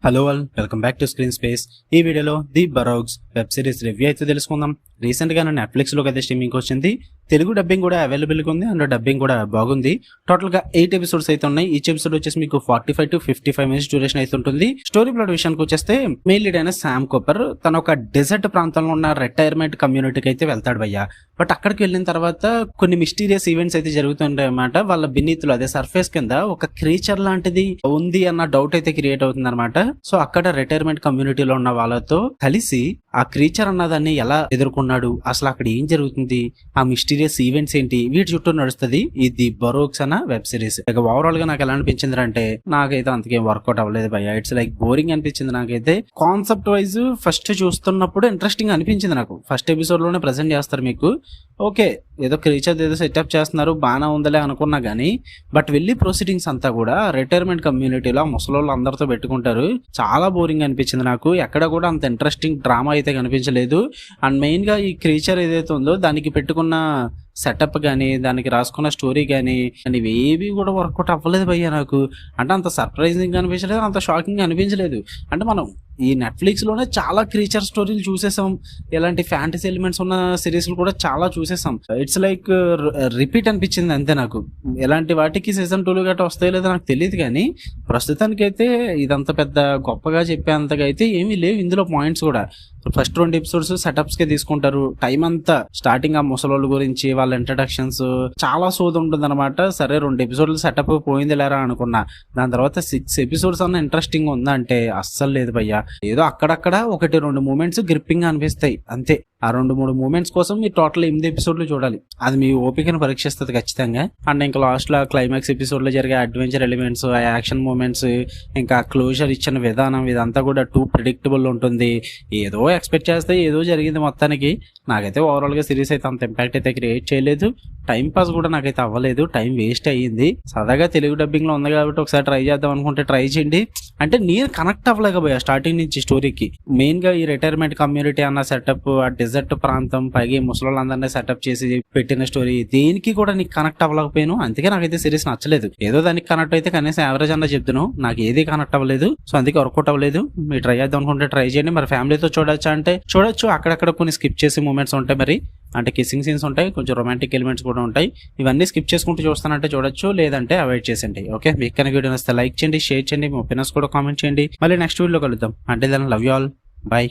Hello all, welcome back to screen space. ఈ వీడియోలో the బరోగ్స్ web series review అయితే తెలుసుకుందాం. రీసెంట్ గా నెట్ఫ్లిక్స్ లోకి అయితే స్ట్రీమింగ్ వచ్చింది. తెలుగు డబ్బింగ్ కూడా అవైలబుల్ గా ఉంది అండ్ డబ్బింగ్ కూడా బాగుంది. టోటల్ గా 8 ఎపిసోడ్స్ అయితే ఉన్నాయి. ఈచ్ ఎపిసోడ్ వచ్చేసి మీకు 45 to 55 మినిట్స్ డ్యూరేషన్ అయితే ఉంటుంది. స్టోరీ ప్లాట్ విషయానికి వచ్చేస్తే మెయిన్ లీడ్ అయిన శామ్ కూపర్ తన ఒక డెజర్ట్ ప్రాంతంలో ఉన్న రిటైర్మెంట్ కమ్యూనిటీకి అయితే వెళ్తాడు భయ్య. బట్ అక్కడికి వెళ్ళిన తర్వాత కొన్ని మిస్టీరియస్ ఈవెంట్స్ అయితే జరుగుతుంటాయి అన్నమాట. వాళ్ళ బిన్నీతులు అదే సర్ఫేస్ కింద ఒక క్రీచర్ లాంటిది ఉంది అన్న డౌట్ అయితే క్రియేట్ అవుతుంది అనమాట. సో అక్కడ రిటైర్మెంట్ కమ్యూనిటీలో ఉన్న వాళ్ళతో కలిసి ఆ క్రీచర్ అన్నదాన్ని ఎలా ఎదుర్కొన్నాడు, అసలు అక్కడ ఏం జరుగుతుంది, ఆ మిస్టీరియస్ ఈవెంట్స్ ఏంటి, వీటి చుట్టూ నడుస్తుంది ఈ ది బరోగ్స్ అన్న వెబ్ సిరీస్. ఇక ఓవరాల్ గా నాకు ఎలా అనిపించింది అంటే నాకైతే అంతకేం వర్కౌట్ అవ్వలేదు భయ్య. ఇట్స్ లైక్ బోరింగ్ అనిపించింది నాకైతే. కాన్సెప్ట్ వైజ్ ఫస్ట్ చూస్తున్నప్పుడు ఇంట్రెస్టింగ్ అనిపించింది నాకు. ఫస్ట్ ఎపిసోడ్ లోనే ప్రెజెంట్ చేస్తారు మీకు, ఓకే ఏదో క్రీచర్ ఏదో సెటప్ చేస్తున్నారు బాగానే ఉందలే అనుకున్నా గానీ, బట్ వెళ్ళి ప్రొసీడింగ్స్ అంతా కూడా రిటైర్మెంట్ కమ్యూనిటీలో ముసలోళ్ళు అందరితో పెట్టుకుంటారు. చాలా బోరింగ్ అనిపించింది నాకు. ఎక్కడ కూడా అంత ఇంట్రెస్టింగ్ డ్రామా అయితే కనిపించలేదు. అండ్ మెయిన్ గా ఈ క్రీచర్ ఏదైతే ఉందో దానికి పెట్టుకున్న సెటప్ కానీ, దానికి రాసుకున్న స్టోరీ కానీ ఇవేవి కూడా వర్కౌట్ అవ్వలేదు భయ్య నాకు. అంటే అంత సర్ప్రైజింగ్ అనిపించలేదు, అంత షాకింగ్ అనిపించలేదు. అంటే మనం ఈ నెట్ఫ్లిక్స్ లోనే చాలా క్రీచర్ స్టోరీలు చూసేసాం, ఇలాంటి ఫ్యాంటసీ ఎలిమెంట్స్ ఉన్న సిరీస్లు కూడా చాలా చూసేసాం. ఇట్స్ లైక్ రిపీట్ అనిపించింది అంతే నాకు. ఎలాంటి వాటికి సీజన్ 2 గట్రా వస్తాయో లేదో నాకు తెలియదు, కానీ ప్రస్తుతానికైతే ఇదంత పెద్ద గొప్పగా చెప్పేంతగా అయితే ఏమీ లేవు ఇందులో పాయింట్స్ కూడా. ఫస్ట్ 2 ఎపిసోడ్స్ సెటప్స్ కే తీసుకుంటారు టైం అంతా. స్టార్టింగ్ ఆ ముసలోళ్ళ గురించి వాళ్ళ ఇంట్రడక్షన్స్ చాలా సోది ఉంటుంది అనమాట. సరే 2 ఎపిసోడ్లు సెటప్ పోయింది లేరా అనుకున్నా. దాని తర్వాత 6 ఎపిసోడ్స్ అన్న ఇంట్రెస్టింగ్ ఉందా అంటే అస్సలు లేదు భయ్యా. ఏదో అక్కడక్కడ 1-2 మూమెంట్స్ గ్రిప్పింగ్ అనిపిస్తాయి అంతే. ఆ 2-3 మూమెంట్స్ కోసం మీరు టోటల్ 8 ఎపిసోడ్లు చూడాలి. అది మీ ఓపికను పరీక్షిస్తుంది ఖచ్చితంగా. అండ్ ఇంకా లాస్ట్ లో క్లైమాక్స్ ఎపిసోడ్ లో జరిగే అడ్వెంచర్ ఎలిమెంట్స్, ఆ యాక్షన్ మూమెంట్స్, ఇంకా క్లోజర్ ఇచ్చిన విధానం ఇదంతా కూడా టూ ప్రిడిక్టబుల్ ఉంటుంది. ఏదో ఎక్స్పెక్ట్ చేస్తే ఏదో జరిగింది మొత్తానికి. నాకైతే ఓవరాల్ గా సిరీస్ అయితే అంత ఇంపాక్ట్ అయితే క్రియేట్ చేయలేదు. టైం పాస్ కూడా నాకైతే అవ్వలేదు, టైం వేస్ట్ అయ్యింది. సరదాగా తెలుగు డబ్బింగ్ లో ఉంది కాబట్టి ఒకసారి ట్రై చేద్దాం అనుకుంటే ట్రై చేయండి. అంటే నేను కనెక్ట్ అవ్వలేకపోయా స్టార్టింగ్ నుంచి స్టోరీకి. మెయిన్ గా ఈ రిటైర్మెంట్ కమ్యూనిటీ అన్న సెటప్, ఆ డెజర్ట్ ప్రాంతం, పైగా ముసలోళ్ళందరినీ సెటప్ చేసి పెట్టిన స్టోరీ, దేనికి కూడా నీకు కనెక్ట్ అవ్వలేకపోయాను. అందుకే నాకైతే సిరీస్ నచ్చలేదు. ఏదో దానికి కనెక్ట్ అయితే కనీసం యావరేజ్ అన్న చెప్తాను, నాకు ఏది కనెక్ట్ అవ్వలేదు. సో అందుకే వర్కౌట్ అవ్వలేదు. మీరు ట్రై చేద్దాం అనుకుంటే ట్రై చేయండి. మరి ఫ్యామిలీతో చూడొచ్చా అంటే చూడొచ్చు. అక్కడక్కడ కొన్ని స్కిప్ చేసే మూమెంట్స్ ఉంటాయి, మరి అంటే కిస్సింగ్ సీన్స్ ఉంటాయి, కొంచెం రొమాంటిక్ ఎలిమెంట్స్ కూడా ఉంటాయి. ఇవన్నీ స్కిప్ చేసుకుంటూ చూస్తానంటే చూడొచ్చు, లేదంటే అవాయిడ్ చేసేయండి. ఓకే, మీకు కనుక వీడియో నచ్చితే లైక్ చేయండి, షేర్ చేయండి, మీ ఒపీనియన్స్ కూడా కామెంట్ చేయండి. మళ్ళీ నెక్స్ట్ వీడియోలో కలుద్దాం. అంటే దాన్ని లవ్ యూ ఆల్, బై.